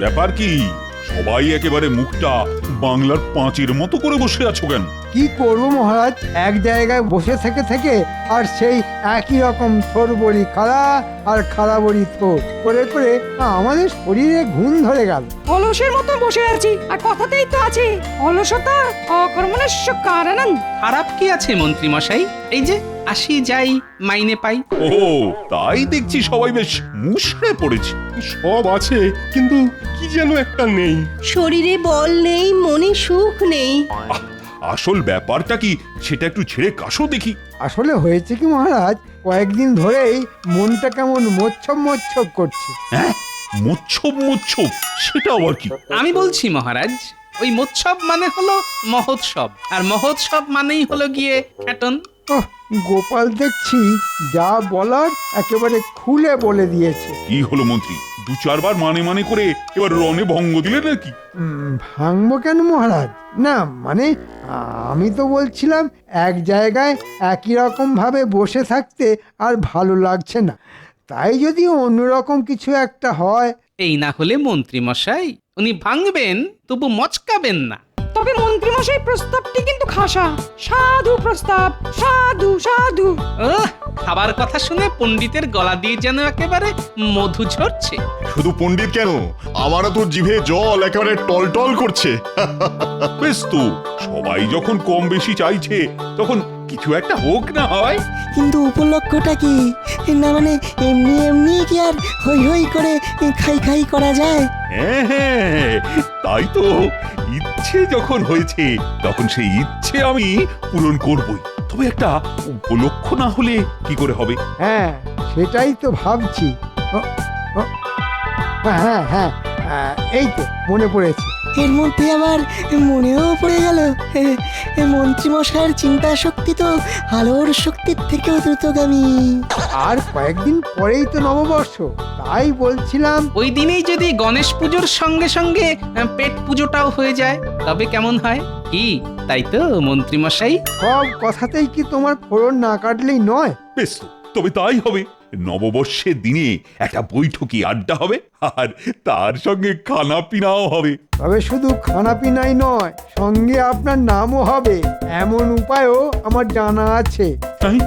ব্যাপার কি? সবাই একেবারে মুখটা বাংলার পাঁচের মতো করে বসে আছো কেন? কি করব মহারাজ, এক জায়গায় বসে থেকে থেকে আর সেই একই রকম থোর বড়ি খাড়া আর খাড়া বড়ি থোর করে করে আমাদের শরীরে ঘুম ধরে গেল। অলসের মতো বসে আছি, আর কথাতেই তো আছে অলসতা অকর্মণ্যস্য কারণং। খারাপ কি আছে মন্ত্রী মশাই? এই যে আসি যাই মাইনে পাই। ও তাই দেখছি সবাই বেশ মুষড়ে পড়েছে। সব আছে, কিন্তু কি যেন একটা নেই। শরীরে বল নেই, মনে সুখ নেই। আসল ব্যাপারটা কি সেটা একটু ছেড়ে কাশো দেখি। আসলে হয়েছে কি মহারাজ, কয়েকদিন ধরেই মনটা কেমন মোচ্ছব মোচ্ছব করছে। হ্যাঁ, মোচ্ছব মোচ্ছব, সেটা আবার কি? আমি বলছি মহারাজ, ওই মোৎসব মানে হলো মহোৎসব, আর মহোৎসব মানেই হলো গিয়ে খ্যাটন। ওহ, গোপাল দেখছি যা বলার একেবারে খুলে বলে দিয়েছে। কি হলো মন্ত্রী, দু চারবার মানে মানে করে এবার রণে ভঙ্গ দিলে নাকি? ভাঙবো কেন মহারাজ? না মানে আমি তো বলছিলাম এক জায়গায় একই রকম ভাবে বসে থাকতে আর ভালো লাগছে না, তাই যদি অন্যরকম কিছু একটা হয়। এই না হলে মন্ত্রী মশাই উনি ভাঙবেন তবু মচকাবেন না। তবে মন্ত্রীমশাই প্রস্তাবটি কিন্তু খাসা, সাধু প্রস্তাব, সাধু সাধু। খাবার কথা শুনে পণ্ডিতের গলা দিয়ে যেন একেবারে মধু ঝরছে। শুধু পণ্ডিত কেন, আমারও তো জিভে জল একেবারে টলটল করছে। বেশ তো, সবাই যখন কম বেশি চাইছে তখন কিছু একটা হোক না হয়। কিন্তু উপলক্ষটা কি? না মানে এমনি এমনি কি আর হই হই করে খাই খাই করা যায়? হ্যাঁ হ্যাঁ, তাই তো, ইচ্ছে যখন হয়েছে তখন সেই ইচ্ছে আমি পূরণ করবই। তবে একটা উপলক্ষ না হলে কি করে হবে? হ্যাঁ সেটাই তো ভাবছি। ও, ও, হ্যাঁ হ্যাঁ এই তো মনে পড়েছে। এর মধ্যে আবার মনেও পড়ে গেল, মন্ত্রীমশাইয়ের চিন্তা শক্তি তো আলোর শক্তির থেকেও দ্রুতগামী। আর কয়েকদিন পরেই তো নববর্ষ, তাই বলছিলাম ওই দিনেই যদি গণেশ পুজোর সঙ্গে সঙ্গে পেট পুজোটাও হয়ে যায় তবে কেমন হয়? কি তাই তো মন্ত্রী মশাই? সব কথাতেই কি তোমার ফোড়ন না কাটলেই নয়? বেশ তো, তবে তাই হবে। নববর্ষের দিনে একটা বৈঠকি আড্ডা হবে, আর তার সঙ্গে খানা পিনাও হবে। তবে শুধু খানাপিনাই নয়, সঙ্গে আপনার নামও হবে, এমন উপায়ও আমার জানা আছে। তাই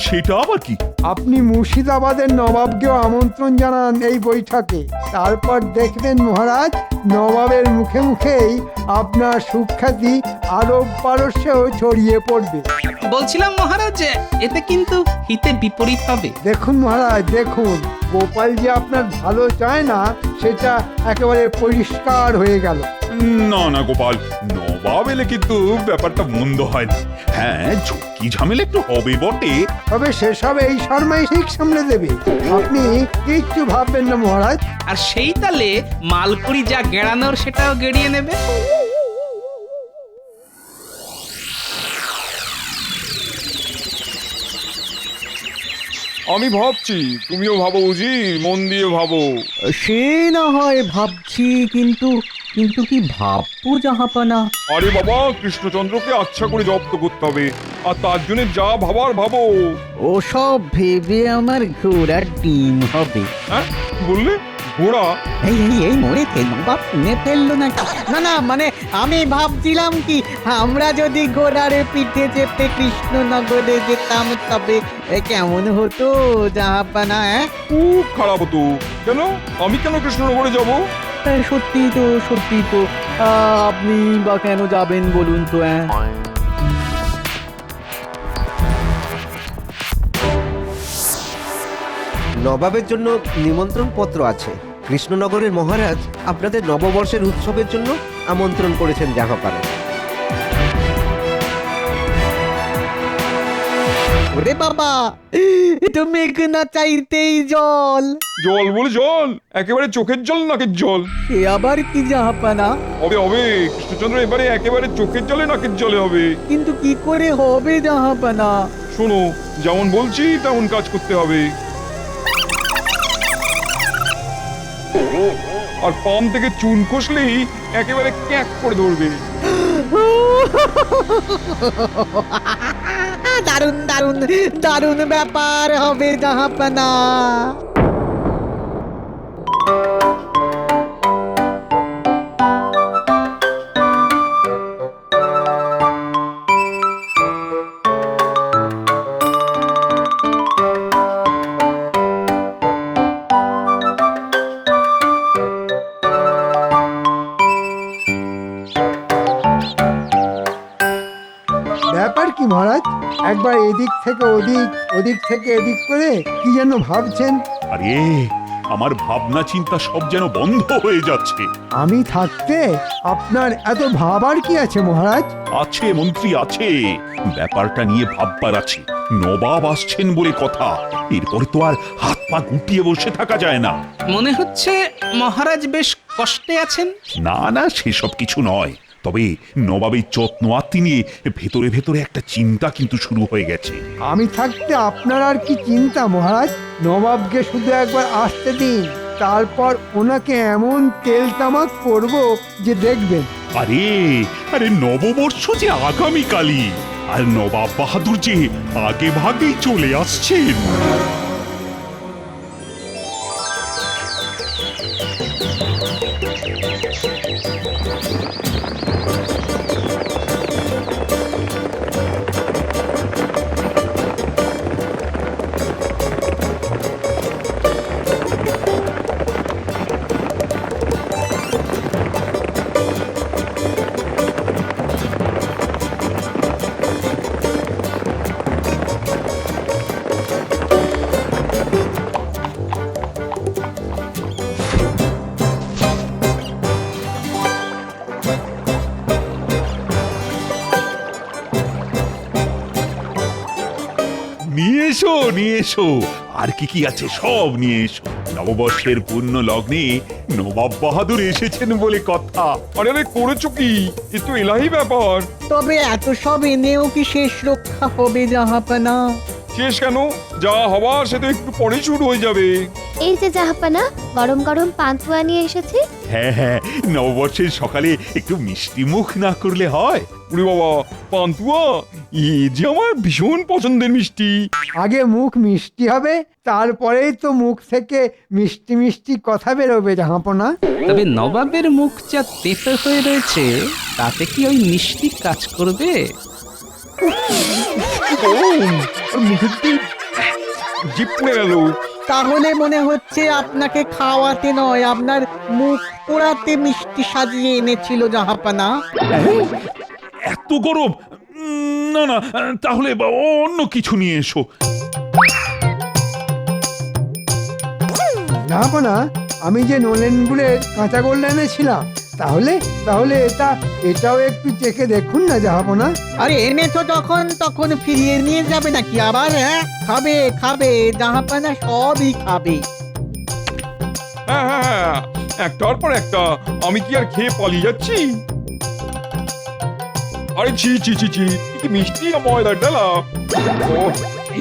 সেটা আবার কি? আপনি মুর্শিদাবাদের নবাবকেও আমন্ত্রণ জানান এই বৈঠকে, তারপর দেখবেন মহারাজ নবাবের মুখে মুখেই আপনার সুখ্যাতি আরব পারস্যেও ছড়িয়ে পড়বে। বলছিলাম মহারাজ, এতে কিন্তু হিতে বিপরীত হবে। দেখুন মহারাজ দেখুন, গোপাল যে আপনার ভালো চায় না সেটা একেবারে পরিষ্কার হয়ে গেল। না না গোপাল, নবাব এলে কিন্তু ব্যাপারটা মন্দ হয় না। হ্যাঁ, ঝুঁকি ঝামেলা একটু হবে বটে। তবে সেসব এই শর্মাই ঠিক সামলে দেবে, আপনি কিচ্ছু ভাববেন না মহারাজ। আর সেই তালে মালপুরি যা গেড়ানোর সেটাও গেড়িয়ে নেবে। আমি ভাবছি, তুমিও ভাবো বুঝি, মন দিয়ে ভাবো। সে না হয় ভাবছি, কিন্তু কিন্তু কি ভাববো জাহাপানা? আরে বাবা, কৃষ্ণচন্দ্রকে আচ্ছা করে জব্দ করতে হবে, আর তার জন্য যা ভাবার ভাবো। ওসব ভেবে আমার ঘোড়ার ডিম হবে। হ্যাঁ কি বললে? ঘোড়া? এই এই এই মরে নবাব শুনে ফেললো নাকি? না না মানে আমি ভাবছিলাম কি, আমরা যদি ঘোড়ার পিঠে চেপে কৃষ্ণনগরে যেতাম তবে কেমন হতো জাহাপানা? খুব খারাপ হতো। কেন? আমি কেন কৃষ্ণনগরে যাব? সত্যি তো সত্যি তো, আপনি বা কেন যাবেন বলুন তো? নবাবের জন্য নিমন্ত্রণ পত্র আছে। কৃষ্ণনগরের মহারাজ আপনাদের নববর্ষের উৎসবের জন্য আমন্ত্রণ করেছেন জাহাপানা। ওরে বাবা, এটা মেঘ না চাইতেই জল। জল বলে জল? একেবারে চোখের জল, নাকের জল? সে আবার কি জাহাপানা? হবে হবে, কৃষ্ণচন্দ্র এবারে একেবারে চোখের জলে নাকের জলে হবে। কিন্তু কি করে হবে জাহাপানা? শোনো, যেমন বলছি তেমন কাজ করতে হবে। আর পাম থেকে চুন খসলেই একেবারে ক্যাক করে ধরবে। দারুণ দারুণ দারুণ ব্যাপার হবে জাহাপানা। ব্যাপার কি মহারাজ? একবার এদিক থেকে ওদিক, ওদিক থেকে এদিক করে কি যেন ভাবছেন। আরে আমার ভাবনা চিন্তা সব যেন বন্ধ হয়ে যাচ্ছে। আমি থাকতে আপনার এত ভাবার কি আছে মহারাজ? আছে মন্ত্রী, আছে। ব্যাপারটা নিয়ে ভাববার আছে। নবাব আসছেন বলে কথা, এরপরে তো আর হাত পা গুটিয়ে বসে থাকা যায় না। মনে হচ্ছে মহারাজ বেশ কষ্টে আছেন। না না, সেসব কিছু নয়। তবে নবাবের যত্ন আত্মি নিয়ে ভেতরে ভেতরে একটা চিন্তা কিন্তু শুরু হয়ে গেছে। আমি থাকতে আপনার আর কি চিন্তা মহারাজ? নবাবকে শুধু একবার আসতে দিন, তারপর ওনাকে এমন তেল তামাক করব যে দেখবেন। আরে আরে নববর্ষ যে আগামীকালই, আর নবাব বাহাদুর যে আগে ভাগেই চলে আসছেন। নিয়ে এসো, নিয়ে এসো, আর কি কি আছে সব নিয়ে এসো। নববর্ষের পূর্ণ লগ্নে নবাব বাহাদুর এসেছেন বলে কথা। আরে আরে করেছো কি? এ তো এলাহি ব্যাপার। তবে এত সব এনেও কি শেষ রক্ষা হবে জাহাপানা? শেষ কেন? যা হবার সে তো একটু পরে শুরু হয়ে যাবে। এই যে জাহাপানা, গরম গরম পান্তুয়া নিয়ে এসেছি। হ্যাঁ হ্যাঁ, নববর্ষের সকালে একটু মিষ্টি মুখ না করলে হয়? উরে বাবা, পান্তুয়া এ যে আমার ভীষণ পছন্দের মিষ্টি। আগে মুখ মিষ্টি হবে, তারপরেই তো মুখ থেকে মিষ্টি মিষ্টি কথা বেরোবে জাহাপনা। তবে নবাবের মুখ যা তেতো হয়ে রয়েছে, তাতে কি ওই মিষ্টি কাজ করবে? আর মুখের দিকে জিপ পড়ে গেল। তাহলে মনে হচ্ছে আপনাকে খাওয়াতে নয়, আপনার মুখ পোড়াতে মিষ্টি সাজিয়ে এনেছিল জাহাপানা। এত গরম? না না, তাহলে অন্য কিছু নিয়ে এসো। জাহাপনা, আমি যে নলেন গুড়ের কাঁচা গোল্ড এনেছিলাম, তাহলে তাহলে এটাও একটু চেখে দেখুন না জাহাপনা। আরে এনেছো যখন তখন ফিরিয়ে নিয়ে যাবে নাকি আবার? হ্যাঁ, খাবে খাবে, জাহাপানা সবই খাবে। হ্যাঁ হ্যাঁ হ্যাঁ, একটার পর একটা। আমি কি আর খেয়ে পালিয়ে যাচ্ছি? আরে ছি ছি ছি ছি, কি মিষ্টি না ময়দার ডালা। ও,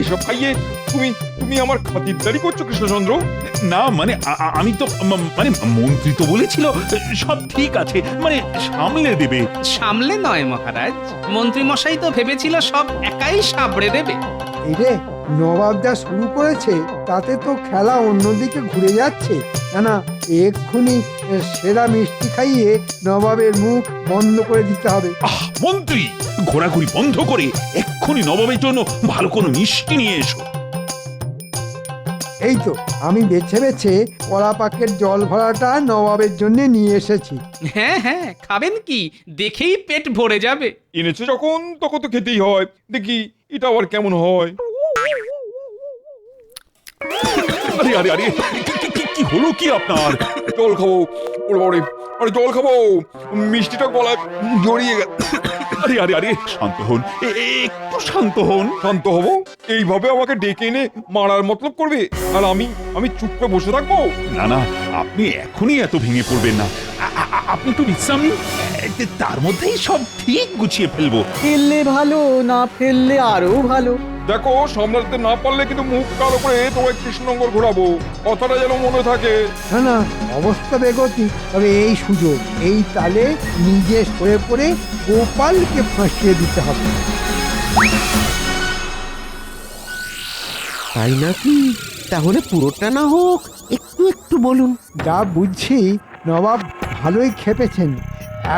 এসব খাইয়ে তুমি তুমি আমার খাতিরদারি করছো কৃষ্ণচন্দ্র? না মানে আমি তো মানে মন্ত্রী তো বলেছিল সব ঠিক আছে, মানে সামলে দেবে। সামলে নয় মহারাজ, মন্ত্রী মশাই তো ভেবেছিল সব একাই সাবড়ে দেবে। এই রে, নবাব যা শুরু করেছে তাতে তো খেলা অন্যদিকে ঘুরে যাচ্ছে। না না, এক্ষুনি সেরা মিষ্টি খাইয়ে নবাবের মুখ বন্ধ করে দিতে হবে। মন্ত্রী, ঘোরাঘুরি বন্ধ করে এক্ষুনি নবাবের জন্য ভালো কোনো মিষ্টি নিয়ে এসো। এই তো আমি বেছে বেছে কলা পাকের জল ভরাটা নবাবের জন্য নিয়ে এসেছি। হ্যাঁ হ্যাঁ, খাবেন কি? দেখেই পেট ভরে যাবে। এনেছো যখন তখন তো খেতেই হয়। দেখি এটা আবার কেমন হয়। আরে আরে আরে, কি হলো কি আপনার? জল খাবো। ওরে বাবারে, আরে জল খাবো। মিষ্টিটা গলায় জড়িয়ে গেল। আরে আরে আরে, শান্ত হন, একটু শান্ত হন। শান্ত হবো? এইভাবে আমাকে ডেকে এনে মারার মতলব করবে? আর আমি চুপ করে বসে থাকবো? না না, আপনি এখনই এত ভেঙে পড়বেন না। আপনি একটু বিশ্রাম নিন, তার মধ্যেই সব ঠিক গুছিয়ে ফেলবো। ফেললে ভালো, না ফেললে আরো ভালো। দেখো, সামলাতে না পারলে কিন্তু মুখ কালো করে তোমায় কৃষ্ণনগর ঘোরাবো। কথাটা যেন মনে থাকে। না না, অবস্থা বেগতি। তবে এই সুযোগ, এই তালে নিজে সরে পড়ে গোপালকে ফাঁসিয়ে দিতে হবে। তাই নাকি? তাহলে পুরোটা না হোক, একটু একটু বলুন। যা বুঝছি নবাব ভালোই খেপেছেন।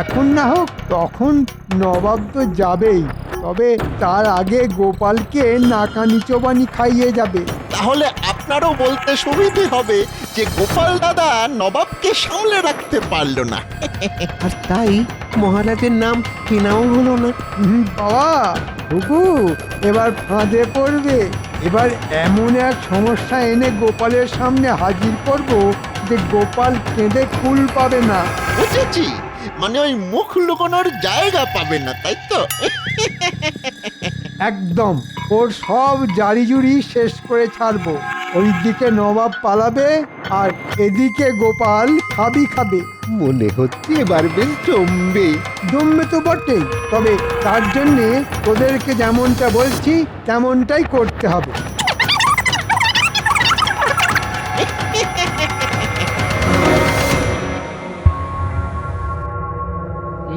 এখন না হোক তখন নবাব তো যাবেই, তবে তার আগে গোপালকে নাকানি চোবানি খাইয়ে যাবে। তাহলে আপনারও বলতে সুবিধে হবে যে গোপাল দাদা নবাবকে সামলে রাখতে পারল না। আর তাই মহারাজের নাম কেনাও হলো না। বাবা হুকু এবার ফাঁদে পড়বে। এবার এমন এক সমস্যা এনে গোপালের সামনে হাজির করব যে গোপাল কেঁদে কুল পাবে না। বুঝেছি, মানে ওই মুখ লুকোনোর জায়গা পাবে না, তাই তো? একদম ওর সব জারিজুরি শেষ করে ছাড়বো। ওইদিকে নবাব পালাবে আর এদিকে গোপাল খাবে। মনে হচ্ছে এবার বেশ জমবে। জমবে তো বটেই, তবে তার জন্যে ওদেরকে যেমনটা বলছি তেমনটাই করতে হবে।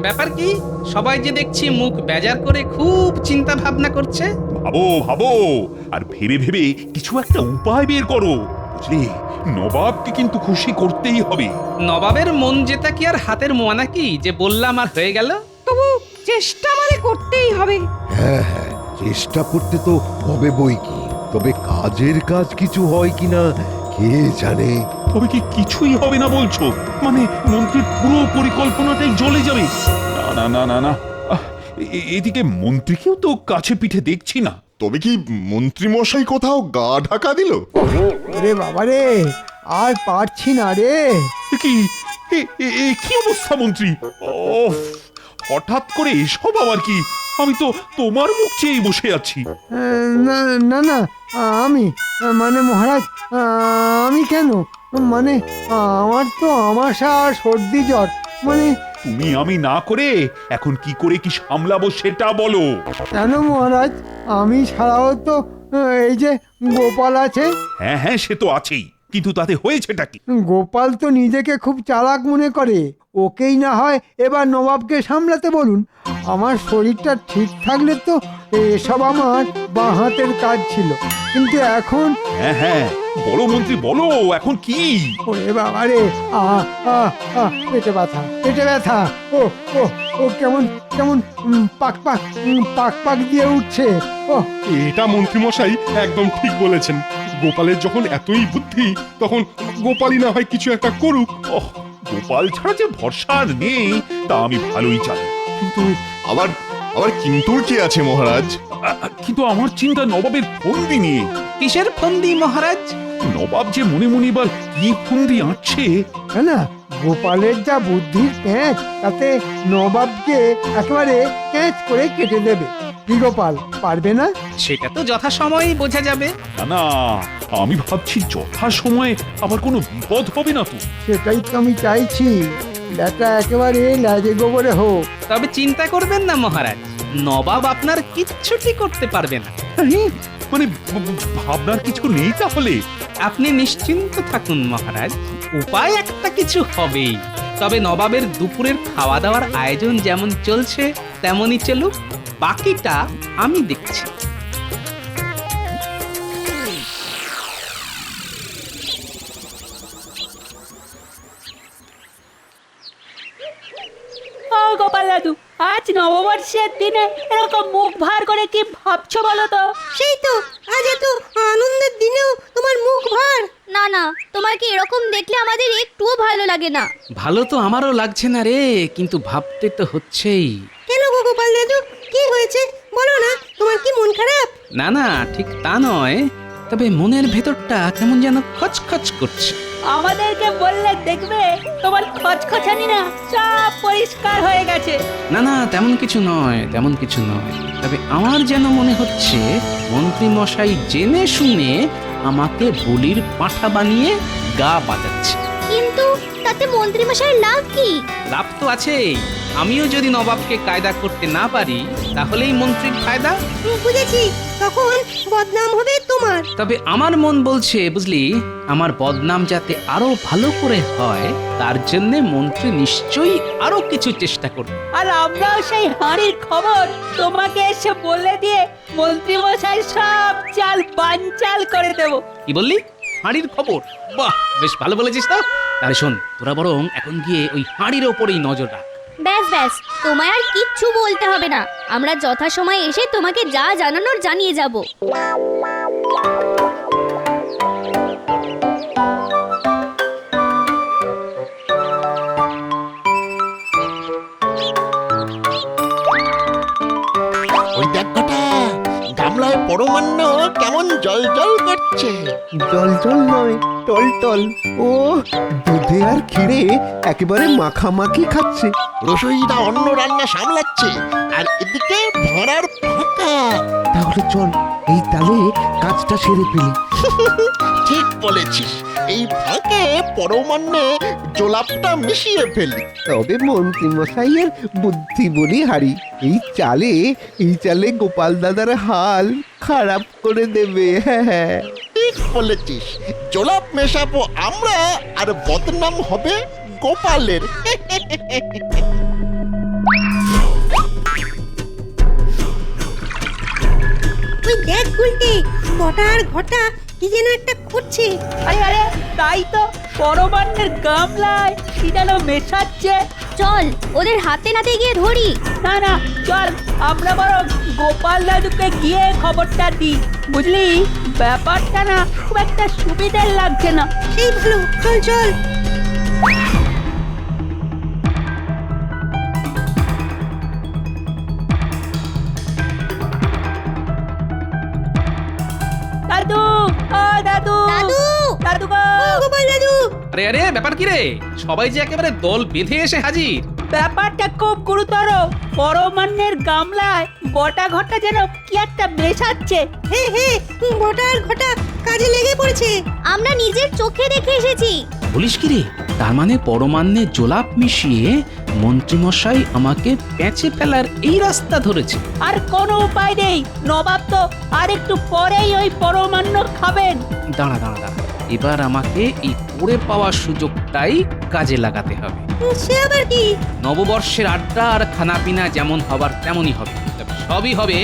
ব্যাপার কি সবাই যে দেখছি মুখ বেজার করে খুব চিন্তা ভাবনা করছে। ভাবো ভাবো আর ভেবে ভেবে কিছু একটা উপায় বের করো, বুঝলে? নবাবকে কিন্তু খুশি করতেই হবে। নবাবের মন জেতা কি আর হাতের মোয়া নাকি যে বললাম আর হয়ে গেল? তবু চেষ্টা মানে করতেই হবে। হ্যাঁ হ্যাঁ, চেষ্টা করতে তো হবে বই কি, তবে কাজের কাজ কিছু হয় কিনা কে জানে। তবে কি কিছুই হবে না বলছো? মানে মন্ত্রীর পুরো পরিকল্পনাটাই জ্বলে যাবে? না না না না না, এদিকে মন্ত্রীকেও তো কাছে পিঠে দেখছি না। তবে কি মন্ত্রী মশাই কোথাও গা ঢাকা দিল? ওরে বাবা রে, আর পারছি না রে। কি কি অবস্থা মন্ত্রী? ওফ, হঠাৎ করে এসব আবার কি? আমি তো তোমার মুখ চেয়েই বসে আছি। না না না, আমি মানে মহারাজ, আমি কেন? মানে আমার তো আমাশা আর সর্দি জ্বর। মানে তুমি আমি না করে এখন কি করে কি সামলাবো সেটা বলো। কেন মহারাজ, আমি ছাড়াও তো এই যে গোপাল আছে। হ্যাঁ হ্যাঁ, সে তো আছেই, কিন্তু তাতে হয়েছেটা কি? গোপাল তো নিজেকে খুব চালাক মনে করে। ওকেই না হয় এবার নবাবকে সামলাতে বলুন। আমার শরীরটা ঠিক থাকলে তো এসব আমার বাঁ হাতের কাজ ছিল, কিন্তু এখন হ্যাঁ হ্যাঁ, বলো মন্ত্রী বলো, এখন কি? ওরে বাবা রে, পেটে ব্যথা। ও ও ও কেমন কেমন পাক পাক দিয়ে উঠছে। ও এটা মন্ত্রী মশাই একদম ঠিক বলেছেন। গোপালের যখন এতই বুদ্ধি, তখন গোপালই না হয় কিছু একটা করুক। ওহ, গোপাল ছাড়া যে ভরসা আর নেই তা আমি ভালোই জানি, কিন্তু আবার আবার কিন্তু কি আছে মহারাজ? কিন্তু আমার চিন্তা নবাবের ফন্দি নিয়ে। কিসের ফন্দি মহারাজ? নবাব যে মনে মনে এবার কি ফন্দি আঁটছে। না, গোপালের যা বুদ্ধির প্যাঁচ, তাতে নবাবকে একেবারে ক্যাচ করে কেটে দেবে। কি গোপাল পারবে না? সেটা তো যথাসময়েই বোঝা যাবে। না না, আমি ভাবছি যথা সময়ে আবার কোনো বিপদ হবে না তো। সেটাই তো আমি চাইছি, ব্যাটা একেবারে লাজে গোবরে হোক। তবে চিন্তা করবেন না মহারাজ, নবাব আপনার কিচ্ছুটি করতে পারবে না। মানে ভাবনার কিছু নেই তাহলে? আপনি নিশ্চিন্ত থাকুন মহারাজ, উপায় একটা কিছু হবেই। তবে নবাবের দুপুরের খাওয়া দাওয়ার আয়োজন যেমন চলছে তেমনই চলুক, বাকিটা আমি দেখছি। গোপাল দাদু, আজ নববর্ষের দিনে এরকম মুখ ভার করে কি ভাবছো বলো তো? সেই তো, আজ এত আনন্দের দিনেও তোমার মুখ ভার। না না, তোমার কি এরকম দেখলে আমাদের একটুও ভালো লাগে না। ভালো তো আমারও লাগছে না রে, কিন্তু ভাবতে তো হচ্ছেই। কেন গো গোপাল দাদু, কি হয়েছে বলো না? তোমার কি মন খারাপ? না না, ঠিক তা নয়, তবে মনের ভেতরটা কেমন যেন খচখচ করছে। আমাদেরকে বললে দেখবে তোমার খচখচানি না সব পরিষ্কার হয়ে গেছে। না না, তেমন কিছু নয়, তেমন কিছু নয়। তবে আমার যেন মনে হচ্ছে মন্ত্রী মশাই জেনে শুনে আমাকে বলির পাঁঠা বানিয়ে গা বাজাচ্ছে। কিন্তু তাতে মন্ত্রী মশাইয়ের লাভ কি? লাভ তো আছেই। আমিও যদি নবাবকে কায়দা করতে না পারি তাহলেই মন্ত্রীর ফায়দা। বুঝেছি, তখন বদনাম হবে তোমার। তবে আমার মন বলছে বুঝলি, আমার বদনাম যাতে আরো ভালো করে হয় তার জন্য মন্ত্রী নিশ্চয়ই আরো কিছু চেষ্টা করবে। আর আমরাও সেই হাঁড়ির খবর তোমাকে এসে বলে দিয়ে মন্ত্রী মশাই সব চাল বানচাল করে দেব। কি বললি? হাঁড়ির খবর? বাহ, বেশ ভালো বলেছিস তো। তাহলে শোন, তোরা বরং এখন গিয়ে ওই হাঁড়ির ওপরেই নজর রাখ। ব্যাস ব্যাস, তোমায় আর কিচ্ছু বলতে হবে না। আমরা যথাসময়ে এসে তোমাকে যা জানানোর জানিয়ে যাব। গামলায় পরমান্ন কেমন জল জল করছে। জল জল নয়, টল টল। ও দুধে আর ক্ষীরে একেবারে মাখামাখি খাচ্ছে। রসইদা অন্য রান্না সামলাচ্ছে, আর এদিকে ভাড়ার ফাঁকা। তাহলে চল এই তালে কাজটা সেরে ফেলি। ঠিক বলেছিস, এই ফাঁকে পরমান্নে জোলাপটা মিশিয়ে ফেলি। তবে মন্ত্রী মশাইয়ের বুদ্ধি বলি হারি, এই চালে গোপাল দাদার হাল খারাপ করে দেবে। হ্যাঁ, ঠিক বলেছিস, জোলাপ মেশাবো আমরা, আর বদনাম হবে গোপালের। ওই দেখ গুলটে, বটার ঘটা কি যেন একটা করছে। আরে আরে, তাই তো পরমান্নের গামলায় কি যেন মেশাচ্ছে। চল ওদের হাতে নাতে গিয়ে ধরি। না না, চল আমরা বরং গোপাল দাদুকে গিয়ে খবরটা দিই। বুঝলি, ব্যাপারটা না খুব একটা সুবিধার লাগছে না। সেই ভালো, চল চল। দাদু, ও দাদু, দাদু! দাদু গো! গোপাল দাদু, আরে আরে, ব্যাপার কি রে? সবাই যে একেবারে দল বেঁধে এসে হাজির। ব্যাপারটা খুব গুরুতর। পরমান্নের গামলায় বটা ঘটা যেন কি একটা মেশাচ্ছে। হে হে, বটার ঘটা কাজে লেগে পড়েছে। আমরা নিজের চোখে দেখে এসেছি। বলিস কি রে? তার মানে পরমান্নে জোলাপ মিশিয়ে মন্ত্রীমশাই আমাকে পেঁচে ফেলার এই রাস্তা ধরেছে। আর কোনো উপায় নেই, নবাব তো আর একটু পরেই ওই পরমান্ন খাবেন। দাঁড়া দাঁড়া দাঁড়া, এবার আমাকে এই পড়ে পাওয়া সুযোগটাই কাজে লাগাতে হবে। সে আবার কি? নববর্ষের আড্ডা আর খানাপিনা যেমন হবার তেমনই হবে, তবে সবই হবে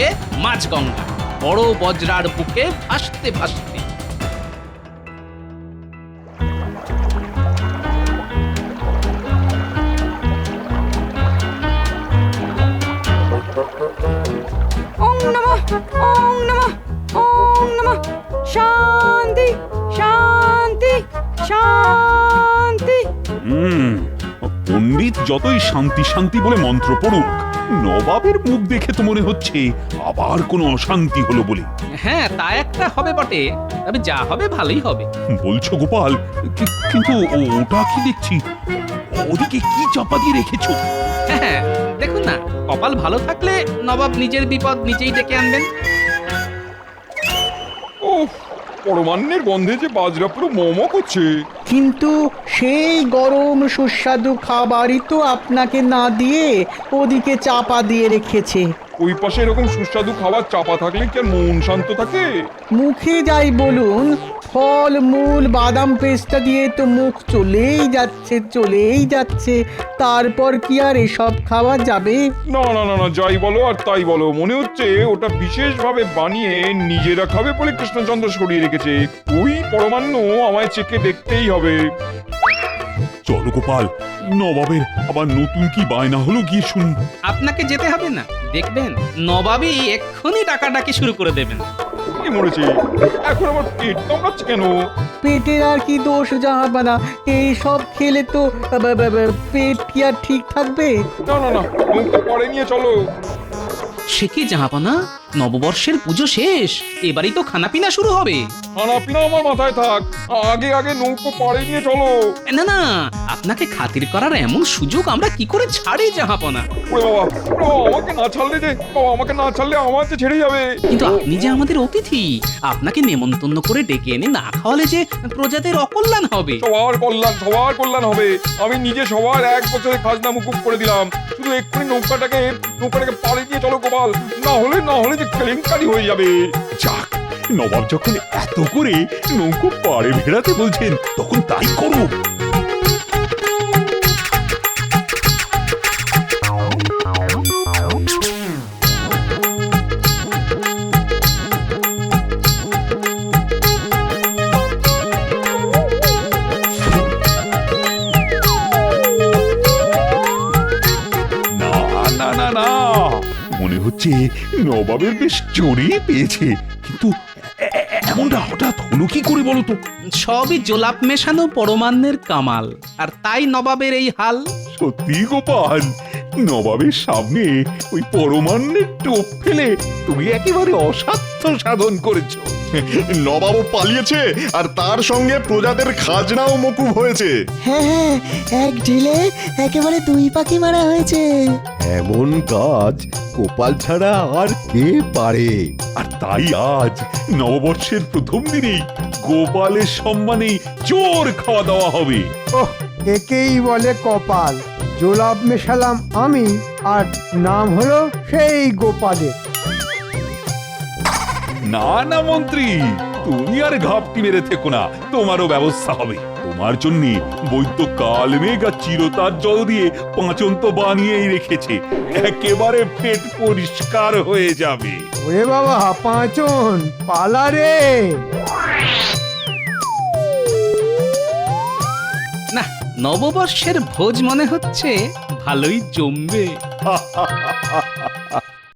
মাছ গঙ্গা, বড় বজ্রার বুকে ভাসতে ভাসতে। ওং নমঃ, ওং নমঃ, ওং নমঃ। শান্তি, শান্তি, শান্তি। পণ্ডিত যতই শান্তি শান্তি বলে মন্ত্র পড়ুক, নবাবের মুখ দেখে তো মনে হচ্ছে আবার কোনো অশান্তি হলো বলে। হ্যাঁ, তা একটা হবে বটে, তবে যা হবে ভালোই হবে। বলছো গোপাল, কিন্তু ওটা কি দেখছি? ওদিকে কি চাপা দিয়ে রেখেছো? হ্যাঁ, দেখুন না, কপাল ভালো থাকলে নবাব নিজের বিপদ নিজেই ডেকে আনবেন। ও পরমান্নের গন্ধে যে বাজরা পুরো মোমো করছে। কিন্তু সেই গরম সুস্বাদু খাবারই তো আপনাকে না দিয়ে ওদিকে চাপা দিয়ে রেখেছে। ওই পাশে এরকম সুস্বাদু খাবার চাপা থাকলে কি আর মন শান্ত থাকে? মুখে যাই বলুন, ফল মূল বাদাম পেস্টা দিয়ে তো মুখ চলেই যাচ্ছে। তারপর কি আর এসব খাওয়া যাবে? না না না না, যাই বলো আর তাই বলো, মনে হচ্ছে ওটা বিশেষভাবে বানিয়ে নিজেরা খাবে বলে কৃষ্ণচন্দ্র সরিয়ে রেখেছে। ওই পরমান্ন আমায় চেখে দেখতেই হবে। চলো গোপাল, নবাবের আবার নতুন কি বায়না হলো গিয়ে শুন। আপনাকে যেতে হবে না, দেখবেন নবাবই এক্ষুনি ডাকাডাকি শুরু করে দেবেন। কি মরেছে এখন, আবার পেট কামড়াচ্ছে কেন? পেটের আর কি দোষ জাহাপানা, এই সব খেলে তো পেট কি আর ঠিক থাকবে? না না না, মুখটা পরে নিয়ে চলো। সে কি জাহাপনা, নববর্ষের পুজো শেষ, এবারই তো খানাপিনা শুরু হবে। খানাপিনা আমার মাথায় থাক, আগে আগে নৌকো পাড়ে নিয়ে চলো। না না, আপনাকে খাতির করার এমন সুযোগ আমরা কি করে ছাড়ি জাহাপনা? ওরে বাবা, আমাকে না ছাড়লে যে, আমাকে না ছাড়লে আমার যে ছেড়ে যাবে। কিন্তু আপনি যে আমাদের অতিথি, আপনাকে নেমন্তন্ন করে ডেকে এনে না খাওয়ালে যে প্রজাদের অকল্যাণ হবে। সবার কল্যাণ হবে। আমি নিজে সবার 1 বছরের খাজনা মুকুব করে দিলাম। শুধু এক্ষুনি নৌকাটাকে পাড়ে নিয়ে চলো গোপাল, না হলে যে কেলেঙ্কারি হয়ে যাবে। যাক, নবাব যখন এত করে নৌকো পাড়ে ভেড়াতে বলছেন, তখন তাই করো। না না না, মনে হচ্ছে নবাবের বেশ জোরেই পেয়েছে, কিন্তু এমনটা হঠাৎ হলো কি করে বলো তো? সবই জোলাপ মেশানো পরমান্নের কামাল, আর তাই নবাবের এই হাল। সত্যি গোপাল, নবাবের সামনে ওই পরমান্নের টোপ ফেলে তুমি একেবারে অসাধ্য সাধন করেছো। নবাবও পালিয়েছে আর তার সঙ্গে প্রজাদের খাজনাও মকুব হয়েছে। হ্যাঁ হ্যাঁ, এক ঢিলে একেবারে দুই পাখি মারা হয়েছে। এমন কাজ গোপাল ছাড়া আর কে পারে? আর তাই আজ নববর্ষের প্রথম দিনেই গোপালের সম্মানে জোর খাওয়া দাওয়া হবে। ওহ, একেই বলে কপাল। জোলাপ মেশালাম আমি, আর নাম হলো সেই গোপালের। না না মন্ত্রী, তুমি আর ঘাপটি মেরে থেকো না, তোমারও ব্যবস্থা হবে। তোমার জন্য বৈদ্য কালমেঘ আর চিরতার জল দিয়ে পাঁচন তো বানিয়েই রেখেছে, একেবারে পেট পরিষ্কার হয়ে যাবে। ওরে বাবা, পাঁচন পালা রে। না, নববর্ষের ভোজ মনে হচ্ছে ভালোই জমবে।